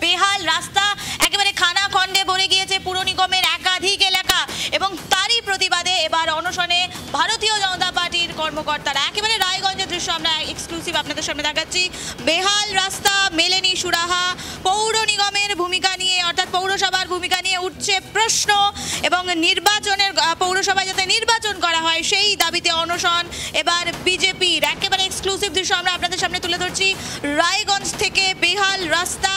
বেহাল রাস্তা একেবারে খানা খণ্ডে ভরে গিয়েছে পুর নিগমের একাধিক এলাকা এবং তারই প্রতিবাদে এবার অনশনে ভারতীয় জনতা পার্টির কর্মকর্তারা। একেবারে রায়গঞ্জের দৃশ্য আমরা এক্সক্লুসিভ আপনাদের সামনে দেখাচ্ছি। বেহাল রাস্তা মেলেনি সুরাহা। পৌর নিগমের ভূমিকা নিয়ে অর্থাৎ পৌরসভার ভূমিকা নিয়ে উঠছে প্রশ্ন এবং নির্বাচনের পৌরসভায় যাতে নির্বাচন করা হয় সেই দাবিতে অনশন এবার বিজেপির। একেবারে এক্সক্লুসিভ দৃশ্য আমরা আপনাদের সামনে তুলে ধরছি। রায়গঞ্জ থেকে বেহাল রাস্তা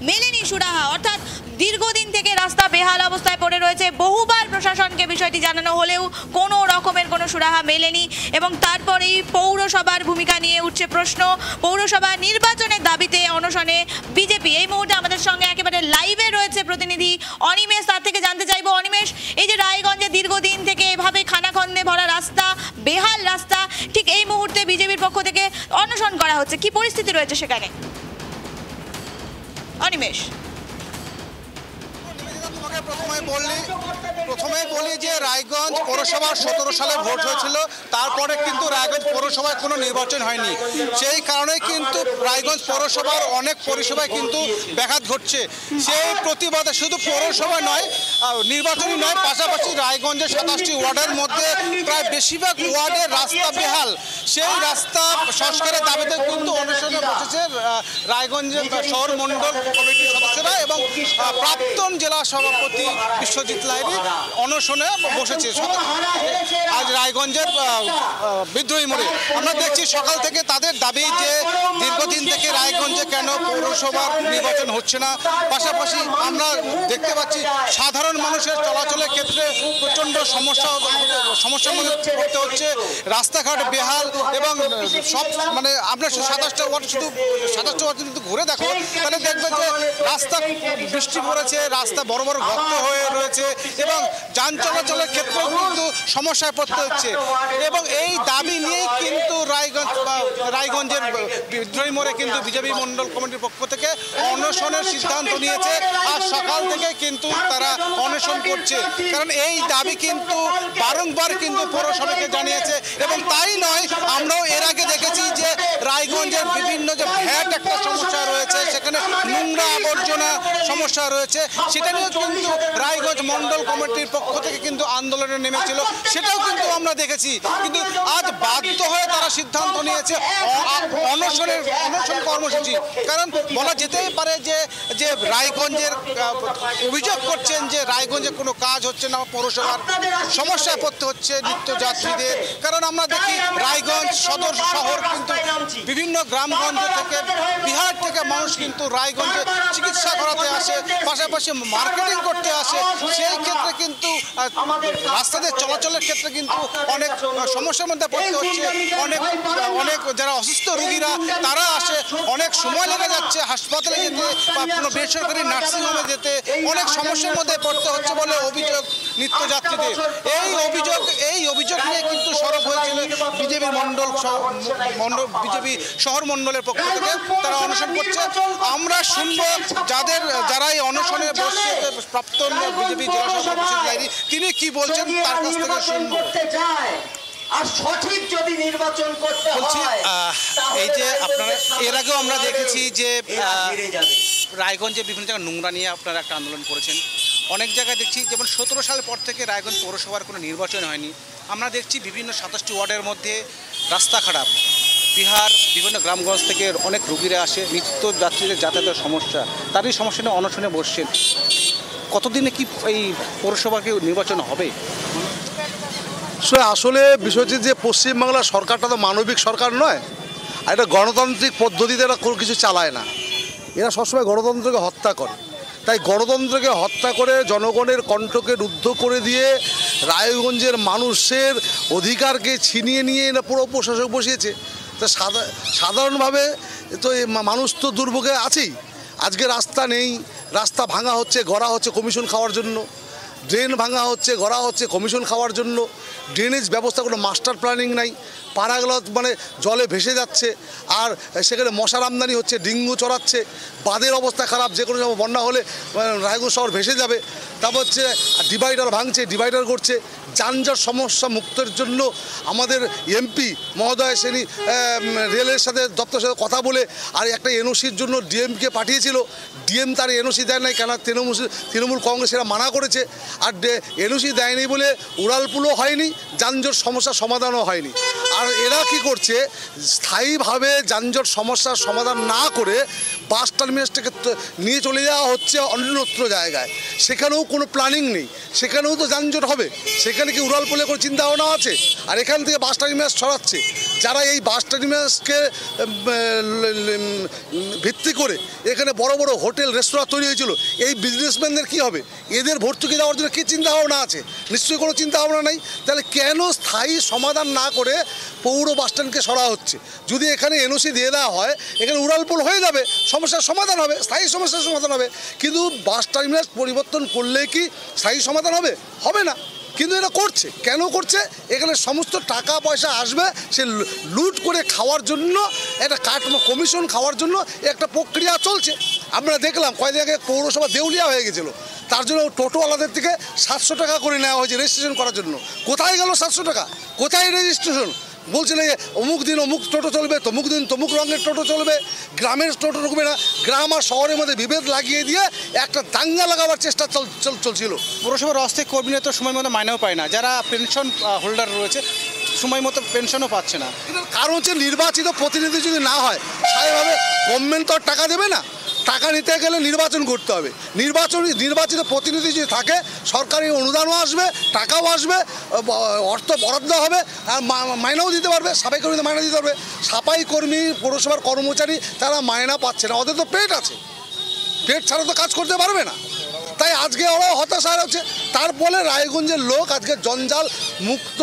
মেলেনি সুরাহা, অর্থাৎ দীর্ঘদিন থেকে রাস্তা বেহাল অবস্থায় পড়ে রয়েছে। বহুবার প্রশাসনকে বিষয়টি জানানো হলেও কোনো রকমের কোনো সুরাহা মেলেনি এবং তারপরেই পৌরসভার ভূমিকা নিয়ে উঠছে প্রশ্ন। পৌরসভা নির্বাচনের দাবিতে অনশনে বিজেপি। এই মুহূর্তে আমাদের সঙ্গে একেবারে লাইভে রয়েছে প্রতিনিধি অনিমেষ, তার থেকে জানতে চাইবো অনিমেষ, এই যে রায়গঞ্জে দীর্ঘদিন থেকে এভাবে খানাখন্দে ভরা রাস্তা, বেহাল রাস্তা, ঠিক এই মুহূর্তে বিজেপির পক্ষ থেকে অনশন করা হচ্ছে, কি পরিস্থিতি রয়েছে সেখানে? অনিমেষ, প্রথমে বলি যে রায়গঞ্জ পৌরসভার 17 সালে ভোট হয়েছিল, তারপরে কিন্তু রায়গঞ্জ পৌরসভায় কোনো নির্বাচন হয়নি। সেই কারণে কিন্তু রায়গঞ্জ পৌরসভার অনেক পরিষেবায় কিন্তু ব্যাঘাত ঘটছে। সেই প্রতিবাদে শুধু পৌরসভা নয়, নির্বাচনই নয়, পাশাপাশি রায়গঞ্জের 27টি ওয়ার্ডের মধ্যে প্রায় বেশিরভাগ ওয়ার্ডের রাস্তা বেহাল। সেই রাস্তা সংস্কারের দাবিতে কিন্তু অনশনে বসেছে রায়গঞ্জের শহর মণ্ডল কমিটির সদস্যরা এবং প্রাক্তন জেলা সভাপতি বিশ্বজিৎ লাহিড়ী অনশনে বসেছে আজ রায়গঞ্জের বিদ্রোহী মোড়ে। আমরা দেখছি সকাল থেকে তাদের দাবি যে দীর্ঘদিন থেকে রায়গঞ্জে কেন পৌরসভার নির্বাচন হচ্ছে না। পাশাপাশি আমরা দেখতে পাচ্ছি সাধারণ মানুষের চলাচলের ক্ষেত্রে প্রচণ্ড সমস্যার মধ্যে পড়তে হচ্ছে। রাস্তাঘাট বেহাল এবং সব মানে আমরা 27টা ওয়ার্ড কিন্তু ঘুরে দেখো তাহলে দেখবে যে রাস্তা বৃষ্টি পড়েছে, রাস্তা বড় বড় গর্ত হয়ে রয়েছে এবং যান চলাচলের ক্ষেত্রেও কিন্তু সমস্যায় পড়তে হচ্ছে। এবং এই দাবি নিয়েই কিন্তু রায়গঞ্জের বিদ্রোহী মোড়ে কিন্তু বিজেপি মণ্ডল কমিটির পক্ষ থেকে অনশনের সিদ্ধান্ত নিয়েছে। আর সকাল থেকে কিন্তু তারা অনশন করছে, কারণ এই দাবি কিন্তু বারংবার কিন্তু পৌরসভাকে জানিয়েছে। এবং তাই নয়, আমরাও এর আগে দেখেছি যে রায়গঞ্জের বিভিন্ন যে ভ্যাট একটা সমস্যা রয়েছে, সেখানে নোংরা আবর্জনা সমস্যা রয়েছে, সেটা নিয়েও কিন্তু রায়গঞ্জ মণ্ডল কমিটির পক্ষ থেকে কিন্তু আন্দোলনে নেমেছিল, সেটাও কিন্তু আমরা দেখেছি। কিন্তু আজ বাধ্য হয়ে তারা সিদ্ধান্ত নিয়েছে অনশন কর্মসূচি। কারণ বলা যেতেই পারে যে রায়গঞ্জের অভিযোগ করছেন যে রায়গঞ্জে কোনো কাজ হচ্ছে না, পৌরসভার সমস্যায় পড়তে হচ্ছে নিত্যযাত্রীদের। কারণ আমরা দেখি রায়গঞ্জ সদর শহর কিন্তু বিভিন্ন গ্রামগঞ্জ থেকে, বিহার থেকে মানুষ কিন্তু রায়গঞ্জে চিকিৎসা করাতে আসে, পাশাপাশি মার্কেটিং করতে আসে। সেই ক্ষেত্রে কিন্তু রাস্তাতে চলাচলের ক্ষেত্রে কিন্তু অনেক সমস্যার মধ্যে পড়তে হচ্ছে। অনেক যারা অসুস্থ রোগীরা তারা আসে, অনেক সময় লেগে যাচ্ছে হাসপাতালে যেতে বা কোনো বেসরকারি নার্সিংহোমে যেতে, অনেক সমস্যার মধ্যে পড়তে হচ্ছে বলে অভিযোগ নিত্যযাত্রীদের। এই অভিযোগ নিয়ে কিন্তু সরব হয়েছিল বিজেপি শহর মণ্ডলের পক্ষ থেকে, তারা অনশন করছে। আমরা শুনবো যারা এই অনশনে বসছে, প্রাক্তন বিজেপি জেলা সভাপতি লাহিড়ী তিনি কি বলছেন তার কাছ থেকে শুনবো। আর সঠিক যদি নির্বাচন করতে হয়, এই যে আপনারা এর আগেও আমরা দেখেছি যে রায়গঞ্জে বিভিন্ন জায়গায় নোংরা নিয়ে আপনারা একটা আন্দোলন করেছেন। অনেক জায়গায় দেখছি যেমন 17 সালের পর থেকে রায়গঞ্জ পৌরসভার কোনো নির্বাচন হয়নি। আমরা দেখছি বিভিন্ন 27টি ওয়ার্ডের মধ্যে রাস্তা খারাপ, বিহার বিভিন্ন গ্রামগঞ্জ থেকে অনেক রোগীরা আসে, নিত্য যাত্রীদের যাতায়াতের সমস্যা, তারই সমস্যা নিয়ে অনশনে বসছেন। কতদিনে কি এই পৌরসভাকে নির্বাচন হবে? আসলে বিষয়টি যে পশ্চিমবাংলার সরকারটা তো মানবিক সরকার নয়, আর এটা গণতান্ত্রিক পদ্ধতিতে এরা কোনো কিছু চালায় না। এরা সবসময় গণতন্ত্রকে হত্যা করে। তাই গণতন্ত্রকে হত্যা করে জনগণের কণ্ঠকে রুদ্ধ করে দিয়ে রায়গঞ্জের মানুষের অধিকারকে ছিনিয়ে নিয়ে এরা পুরো প্রশাসক বসিয়েছে। তা সাধারণভাবে তো মানুষ তো দুর্ভোগে আছেই। আজকে রাস্তা নেই, রাস্তা ভাঙা হচ্ছে, গড়া হচ্ছে কমিশন খাওয়ার জন্য, ড্রেন ভাঙা হচ্ছে, গড়া হচ্ছে কমিশন খাওয়ার জন্য, ড্রেনেজ ব্যবস্থা কোনো মাস্টার প্ল্যানিং নাই, পাড়াগুলো মানে জলে ভেসে যাচ্ছে, আর সেখানে মশার আমদানি হচ্ছে, ডেঙ্গু চড়াচ্ছে, বাঁধের অবস্থা খারাপ, যে কোনো সময় বন্যা হলে রায়গঞ্জ শহর ভেসে যাবে। তারপর হচ্ছে ডিভাইডার ভাঙছে, ডিভাইডার করছে, যানজট সমস্যা মুক্তের জন্য আমাদের এমপি মহোদয় সেনি রেলের সাথে দপ্তরের সাথে কথা বলে আর একটা এনওসির জন্য ডিএমকে পাঠিয়েছিল। ডিএম তার এনওসি দেয় নাই, কেন তৃণমূল কংগ্রেস এরা মানা করেছে। আর এনওসি দেয়নি বলে উড়ালপুলও হয়নি, যানজট সমস্যার সমাধানও হয়নি। আর এরা কি করছে, স্থায়ীভাবে যানজট সমস্যার সমাধান না করে বাস টার্মিনাসটাকে নিয়ে চলে যাওয়া হচ্ছে অন্যত্র জায়গায়। সেখানেও কোনো প্ল্যানিং নেই, সেখানেও তো যানজট হবে। সেখানে কি উড়ালপুলে কোনো চিন্তা ভাবনা আছে? আর এখান থেকে বাস টার্মিনাস ছড়াচ্ছে। যারা এই বাস টার্মিনাসকে ভিত্তি করে এখানে বড় বড় হোটেল রেস্তোরাঁ তৈরি হয়েছিল, এই বিজনেসম্যানদের কি হবে? এদের ভর্তুকি দেওয়ার জন্য কী চিন্তা ভাবনা আছে? নিশ্চয়ই কোনো চিন্তা ভাবনা নেই। তাহলে কেন স্থায়ী সমাধান না করে পৌর বাসস্ট্যান্ডকে সরা হচ্ছে? যদি এখানে এনওসি দিয়ে দেওয়া হয়, এখানে উড়ালপুল হয়ে যাবে, সমস্যার সমাধান হবে, স্থায়ী সমস্যার সমাধান হবে। কিন্তু বাস টার্মিনাস পরিবর্তন করলে কি স্থায়ী সমাধান হবে? হবে না। কিন্তু এটা করছে, কেন করছে? এখানে সমস্ত টাকা পয়সা আসবে, সে লুট করে খাওয়ার জন্য, একটা কমিশন খাওয়ার জন্য একটা প্রক্রিয়া চলছে। আমরা দেখলাম কয়েকদিন আগে পৌরসভা দেউলিয়া হয়ে গেছিল, তার জন্য টোটোওয়ালাদের থেকে 700 টাকা করে নেওয়া হয়েছে রেজিস্ট্রেশন করার জন্য। কোথায় গেল 700 টাকা? কোথায় রেজিস্ট্রেশন? বলছিল অমুক দিন অমুক টোটো চলবে, তমুক দিন তমুক রঙের টোটো চলবে, গ্রামের টোটো ঢুকবে না। গ্রাম আর শহরের মধ্যে বিভেদ লাগিয়ে দিয়ে একটা দাঙ্গা লাগাবার চেষ্টা চলছিল। পৌরসভার অস্থায়ী কর্মীরা তো সময় মতো মাইনেও পায় না, যারা পেনশন হোল্ডার রয়েছে সময় মতো পেনশনও পাচ্ছে না। কারণ হচ্ছে নির্বাচিত প্রতিনিধি যদি না হয়, স্বাভাবিকভাবে গভর্নমেন্ট তো আর টাকা দেবে না। টাকা নিতে গেলে নির্বাচন করতে হবে। নির্বাচিত প্রতিনিধি যদি থাকে, সরকারি অনুদানও আসবে, টাকাও আসবে, অর্থ বরাদ্দ হবে, আর মাইনাও দিতে পারবে। সাফাই কর্মীদের মাইনা দিতে পারবে। সাফাই কর্মী, পৌরসভার কর্মচারী, তারা মাইনা পাচ্ছে না। ওদের তো পেট আছে, পেট ছাড়া তো কাজ করতে পারবে না। তাই আজকে ওরা হতাশা হচ্ছে। তার ফলে রায়গঞ্জের লোক আজকে জঞ্জাল মুক্ত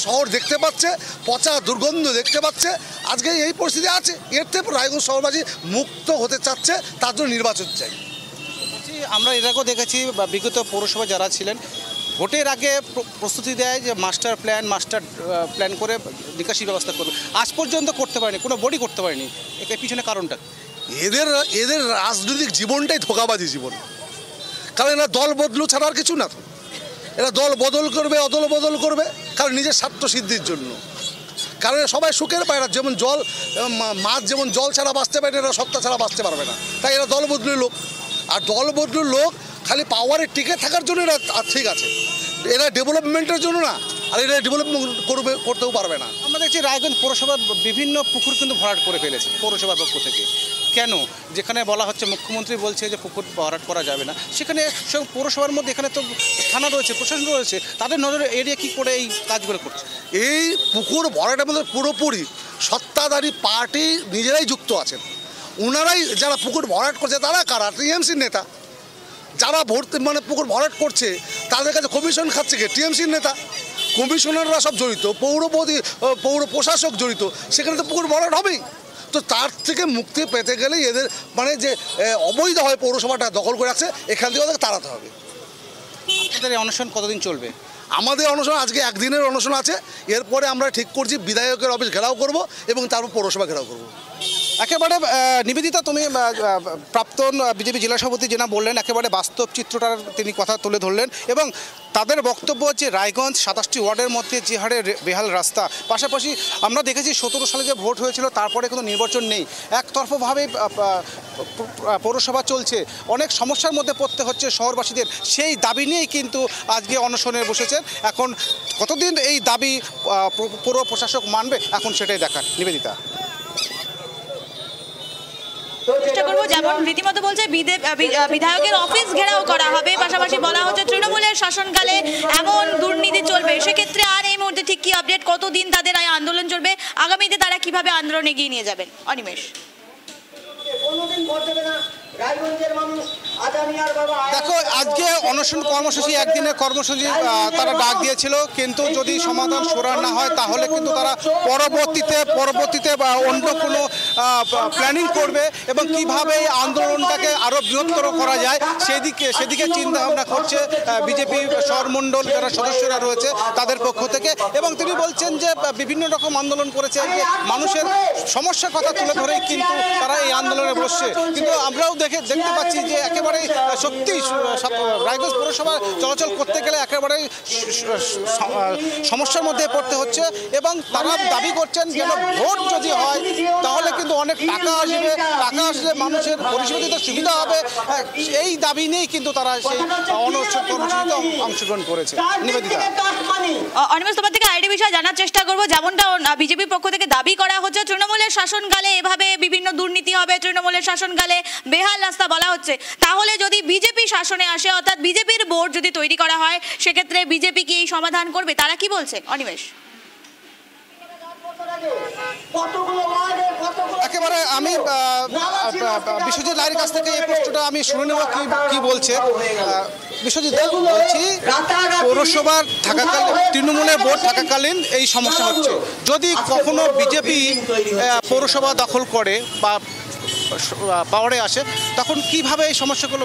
শহর দেখতে পাচ্ছে, পচা দুর্গন্ধ দেখতে পাচ্ছে। আজকে এই পরিস্থিতি আছে। এর থেকে রায়গঞ্জ শহরবাসী মুক্ত হতে চাচ্ছে, তার জন্য নির্বাচন চাই। আমরা এর আগেও দেখেছি, বিগত পৌরসভা যারা ছিলেন ভোটের আগে প্রস্তুতি দেয় যে মাস্টার প্ল্যান করে নিকাশি ব্যবস্থা করবে। আজ পর্যন্ত করতে পারেনি, কোনো বডি করতে পারেনি। এর পিছনে কারণটা? এদের রাজনৈতিক জীবনটাই ধোঁকাবাজি জীবন। কারণ এরা দল বদলু ছাড়া আর কিছু না। এরা দল বদল করবে, অদল বদল করবে, কারণ নিজের স্বার্থ সিদ্ধির জন্য। কারণ সবাই সুখের পায় না। যেমন জল, মাছ যেমন জল ছাড়া বাঁচতে পারে না, এরা সত্তা ছাড়া বাঁচতে পারবে না। তাই এরা দল বদলুর লোক। আর দল বদলুর লোক খালি পাওয়ারে টিকে থাকার জন্য এরা ঠিক আছে, এরা ডেভেলপমেন্টের জন্য না। আর এরা ডেভেলপমেন্ট করতেও পারবে না। আমরা দেখছি রায়গঞ্জ পৌরসভার বিভিন্ন পুকুর কিন্তু ভরাট করে ফেলেছে পৌরসভার পক্ষ থেকে। কেন? যেখানে বলা হচ্ছে, মুখ্যমন্ত্রী বলছে যে পুকুর ভরাট করা যাবে না, সেখানে সব পৌরসভার মধ্যে এখানে তো থানা রয়েছে, প্রশাসন রয়েছে, তাদের নজরে এড়িয়ে কী করে এই কাজগুলো করছে? এই পুকুর ভরাটের মধ্যে পুরোপুরি সত্তাধারী পার্টি নিজেরাই যুক্ত আছেন। ওনারাই যারা পুকুর ভরাট করছে, তারা কারা? টিএমসির নেতা। যারা পুকুর ভরাট করছে, তাদের কাছে কমিশন খাচ্ছে কে? টিএমসির নেতা। কমিশনাররা সব জড়িত, পৌর প্রশাসক জড়িত, সেখানে তো পুকুর ভরাট হবেই। তো তার থেকে মুক্তি পেতে গেলেই এদের যে অবৈধ হয় পৌরসভাটা দখল করে আছে, এখান থেকে ওদের তাড়াতে হবে। আপনাদের এই অনশন কতদিন চলবে? আমাদের অনশন আজকে একদিনের অনশন আছে। এরপরে আমরা ঠিক করছি বিধায়কের অফিস ঘেরাও করব এবং তারপর পৌরসভা ঘেরাও করব। একেবারে নিবেদিতা, তুমি প্রাক্তন বিজেপি জেলা সভাপতি যেটা বললেন, একেবারে বাস্তব চিত্রটার তিনি কথা তুলে ধরলেন। এবং তাদের বক্তব্য যে রায়গঞ্জ 27টি ওয়ার্ডের মধ্যে যে হারে বেহাল রাস্তা, পাশাপাশি আমরা দেখেছি 17 সালে যে ভোট হয়েছিল তারপরে কোনো নির্বাচন নেই, একতরফাভাবেই পৌরসভা চলছে, অনেক সমস্যার মধ্যে পড়তে হচ্ছে শহরবাসীদের। সেই দাবি নিয়েই কিন্তু আজকে অনশনে বসেছেন। এখন কতদিন এই দাবি পৌর প্রশাসক মানবে, এখন সেটাই দেখার। নিবেদিতা, চেষ্টা করবো। যেমন রীতিমতো বলছে বিধায়কের অফিস ঘেরাও করা হবে, পাশাপাশি বলা হচ্ছে তৃণমূলের শাসনকালে এমন দুর্নীতি চলবে। সেক্ষেত্রে আর এই মুহূর্তে ঠিক কি আপডেট, কতদিন তাদের আন্দোলন চলবে, আগামীতে তারা কিভাবে আন্দোলন এগিয়ে নিয়ে যাবেন? অনিমেষ, দেখো, আজকে অনশন কর্মসূচি, একদিনের কর্মসূচি তারা ডাক দিয়েছিল, কিন্তু যদি সমাধান সুরাহা না হয় তাহলে কিন্তু তারা পরবর্তীতে অন্য কোনো প্ল্যানিং করবে এবং কিভাবে আন্দোলনটাকে আরও বৃহত্তর করা যায় সেদিকে চিন্তা ভাবনা করছে বিজেপি শহরমণ্ডল যারা সদস্যরা রয়েছে তাদের পক্ষ থেকে। এবং তিনি বলছেন যে বিভিন্ন রকম আন্দোলন করেছে, যে মানুষের সমস্যার কথা তুলে ধরেই কিন্তু তারা এই আন্দোলনে বসছে। কিন্তু আমরাও দেখতে পাচ্ছি যে একেবারে একেবারে সত্যি রায়গঞ্জ পৌরসভা চলাচল করতে গেলে একেবারে সমস্যার মধ্যে পড়তে হচ্ছে এবং তারা দাবি করছেন যেন ভোট যদি হয় তাহলে কিন্তু অনেক টাকা আসবে, টাকা আসলে মানুষের পরিষেবা দিতে সুবিধা হবে। এই দাবি নিয়েই কিন্তু তারা সেই অনশন কর্মসূচিতে অংশগ্রহণ করেছে। নিবেদিতা, অনিমেষ, তোমার থেকে আরেকটি বিষয় জানার চেষ্টা করবো, যেমনটা বিজেপির পক্ষ থেকে দাবি করা হচ্ছে তৃণমূলের শাসনকালে এভাবে বিভিন্ন দুর্নীতি হবে, তৃণমূলের শাসনকালে বেহাল রাস্তা বলা হচ্ছে, তাহলে যদি বিজেপি শাসনে আসে অর্থাৎ বিজেপির বোর্ড যদি তৈরি করা হয় সেক্ষেত্রে বিজেপি কি এই সমাধান করবে, তারা কি বলছে? অনিমেষ, একেবারে আমি বিশ্বজিৎ লাহিড়ীর কাছ থেকে এই প্রশ্নটা আমি শুনে নেব কি বলছে। বিশ্বজিৎ, বলছি পৌরসভার থাকাকালীন তৃণমূলের ভোট থাকাকালীন এই সমস্যা হচ্ছে, যদি কখনো বিজেপি পৌরসভা দখল করে বা পাওয়ারে আসে তখন কিভাবে এই সমস্যাগুলো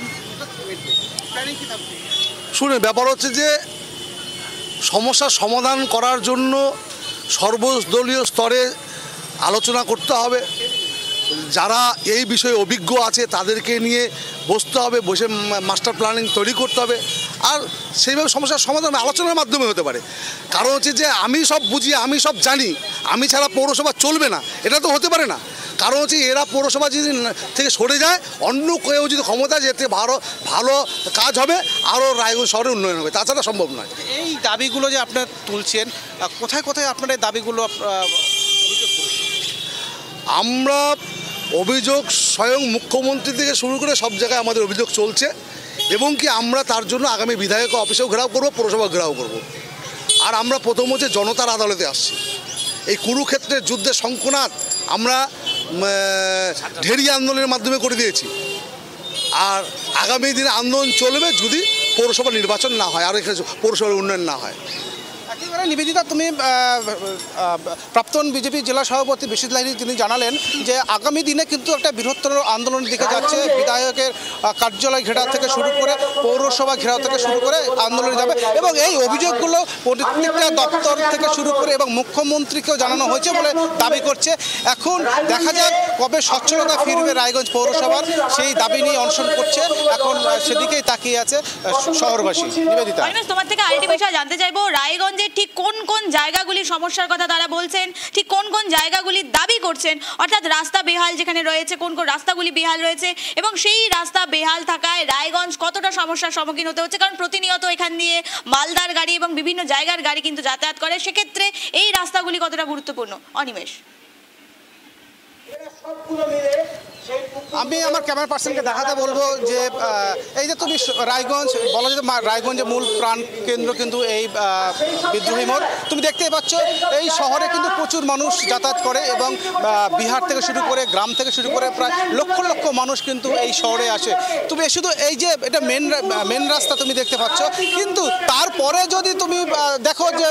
শুনে ব্যাপার হচ্ছে যে সমস্যার সমাধান করার জন্য সর্বদলীয় স্তরে আলোচনা করতে হবে, যারা এই বিষয়ে অভিজ্ঞ আছে তাদেরকে নিয়ে বসতে হবে, বসে মাস্টার প্ল্যানিং তৈরি করতে হবে। আর সেইভাবে সমস্যার সমাধান আলোচনার মাধ্যমে হতে পারে। কারণ হচ্ছে যে আমি সব বুঝি, আমি সব জানি, আমি ছাড়া পৌরসভা চলবে না, এটা তো হতে পারে না। কারণ হচ্ছে এরা পৌরসভা যদি থেকে সরে যায়, অন্য কেউ যদি ক্ষমতা যেতে ভালো কাজ হবে, আরও রায়গঞ্জ শহরের উন্নয়ন হবে, তাছাড়া সম্ভব নয়। এই দাবিগুলো যে আপনারা তুলছেন, কোথায় কোথায় আপনার এই দাবিগুলো আমরা অভিযোগ স্বয়ং মুখ্যমন্ত্রী থেকে শুরু করে সব জায়গায় আমাদের অভিযোগ চলছে এবং কি আমরা তার জন্য আগামী বিধায়ক অফিসেও ঘেরাও করব, পৌরসভা ঘেরাও করব। আর আমরা প্রথম হচ্ছে জনতার আদালতে আসছি। এই কুরুক্ষেত্রের যুদ্ধের শঙ্খনাদ আমরা ঢেরি আন্দোলনের মাধ্যমে করে দিয়েছি, আর আগামী দিনে আন্দোলন চলবে যদি পৌরসভা নির্বাচন না হয় আর এখানে পৌরসভার উন্নয়ন না হয়। একেবারে নিবেদিতা, তুমি প্রাক্তন বিজেপি জেলা সভাপতি বিশ্বজিৎ লাহিড়ী তিনি জানালেন যে আগামী দিনে কিন্তু একটা বৃহত্তর আন্দোলনের দিকে যাচ্ছে, বিধায়কের কার্যালয় ঘেরাও থেকে শুরু করে পৌরসভা ঘেরাও থেকে শুরু করে আন্দোলনে যাবে এবং এই অভিযোগগুলো প্রত্যেকটা দপ্তর থেকে শুরু করে এবং মুখ্যমন্ত্রীকেও জানানো হয়েছে বলে দাবি করছে। এখন দেখা যাক কবে সচ্ছলতা ফিরবে রায়গঞ্জ পৌরসভার, সেই দাবি নিয়ে অনশন করছে, এখন সেদিকেই তাকিয়ে আছে শহরবাসী। নিবেদিতা, তোমার থেকে আরেকটি বিষয় জানতে চাইবো, রায়গঞ্জ ঠিক কোন কোন জায়গাগুলির সমস্যার কথা তারা বলছেন, ঠিক কোন কোন জায়গাগুলির দাবি করছেন, অর্থাৎ রাস্তা বেহাল যেখানে রয়েছে কোন কোন রাস্তাগুলি বেহাল রয়েছে এবং সেই রাস্তা বেহাল থাকায় রায়গঞ্জ কতটা সমস্যার সম্মুখীন হতে হচ্ছে, কারণ প্রতিনিয়ত এখান দিয়ে মালদার গাড়ি এবং বিভিন্ন জায়গার গাড়ি কিন্তু যাতায়াত করে, সেক্ষেত্রে এই রাস্তাগুলি কতটা গুরুত্বপূর্ণ? অনিমেষ, আমি আমার ক্যামেরা পার্সনকে দেখাতে বলবো যে এই যে তুমি রায়গঞ্জ বলা যেত রায়গঞ্জের মূল প্রাণ কেন্দ্র কিন্তু এই বিদ্রোহী মোড়, তুমি দেখতেই পাচ্ছ এই শহরে কিন্তু প্রচুর মানুষ যাতায়াত করে এবং বিহার থেকে শুরু করে গ্রাম থেকে শুরু করে প্রায় লক্ষ লক্ষ মানুষ কিন্তু এই শহরে আসে। তুমি শুধু এই যে এটা মেন রাস্তা তুমি দেখতে পাচ্ছ, কিন্তু তারপরে যদি তুমি দেখো যে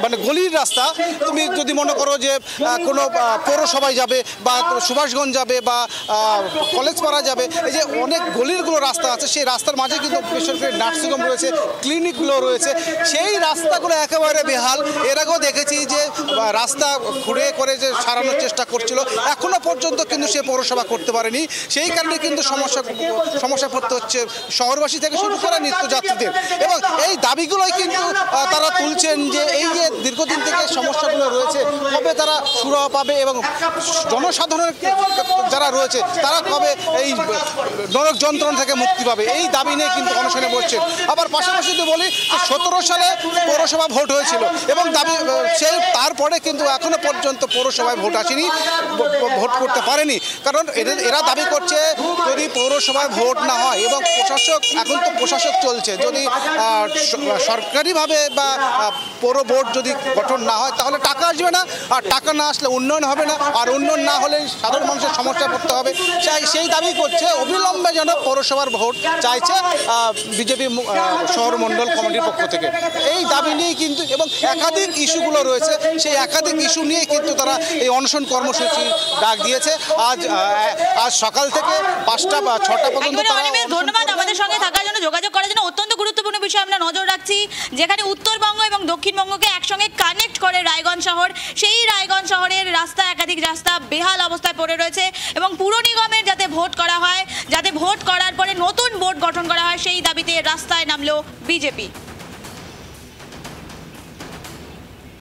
মানে গলির রাস্তা, তুমি যদি মনে করো যে কোনো পৌরসভায় যাবে বা সুভাষগঞ্জ যাবে বা কলেজ পাড়া যাবে, এই যে অনেক গলিরগুলো রাস্তা আছে, সেই রাস্তার মাঝে কিন্তু বেসরকারি নার্সিংহোম রয়েছে, ক্লিনিকগুলো রয়েছে, সেই রাস্তাগুলো একেবারে বেহাল। এর আগেও দেখেছি যে রাস্তা ঘুরে করে যে সারানোর চেষ্টা করছিল, এখনো পর্যন্ত কিন্তু সে পৌরসভা করতে পারেনি। সেই কারণে কিন্তু সমস্যা পড়তে হচ্ছে শহরবাসী থেকে শুরু করে নিত্যযাত্রীদের এবং এই দাবিগুলোই কিন্তু তারা তুলছেন যে এই যে দীর্ঘদিন থেকে সমস্যাগুলো রয়েছে কবে তারা সুরাহা পাবে এবং জনসাধারণের যারা রয়েছে তারা কবে এই নরক যন্ত্রণা থেকে মুক্তি পাবে, এই দাবি নিয়ে কিন্তু অনশনে বসছেন। আবার পাশাপাশি যদি বলি 17 সালে পৌরসভা ভোট হয়েছিল এবং দাবি সেই তারপরে কিন্তু এখনো পর্যন্ত পৌরসভায় ভোট আসেনি, ভোট করতে পারেনি, কারণ এরা দাবি করছে যদি পৌরসভায় ভোট না হয় এবং প্রশাসক, এখন তো প্রশাসক চলছে, যদি সরকারিভাবে বা পৌর বোর্ড যদি গঠন না হয় তাহলে টাকা আসবে না, আর টাকা না আসলে উন্নয়ন হবে না, আর উন্নয়ন না হলে সাধারণ মানুষের সমস্যা পড়তে হবে। সেই দাবি করছে, অবিলম্বে যেন পৌরসভার ভোট চাইছে বিজেপি শহর মণ্ডল কমিটির পক্ষ থেকে। এই দাবি নিয়েই কিন্তু এবং একাধিক ইস্যুগুলো রয়েছে, সেই একাধিক ইস্যু নিয়ে কিন্তু তারা এই অনশন কর্মসূচি ডাক দিয়েছে। আজ সকাল থেকে 5টা বা 6টা পর্যন্ত। ধন্যবাদ আমাদের সঙ্গে থাকার জন্য, যোগাযোগ করার জন্য। অত্যন্ত গুরুত্বপূর্ণ বিষয় আমরা নজর রাখছি, যেখানে উত্তরবঙ্গ এবং দক্ষিণবঙ্গকে একসঙ্গে কানেক্ট করে রায়গঞ্জ শহর, সেই রায়গঞ্জ শহরের রাস্তা, একাধিক রাস্তা বেহাল অবস্থায় পড়ে রয়েছে। চলছে এবং পুর নিগমের যাতে ভোট করা হয়, যাতে ভোট করার পরে নতুন বোর্ড গঠন করা হয়, সেই দাবিতে রাস্তায় নামলো বিজেপি।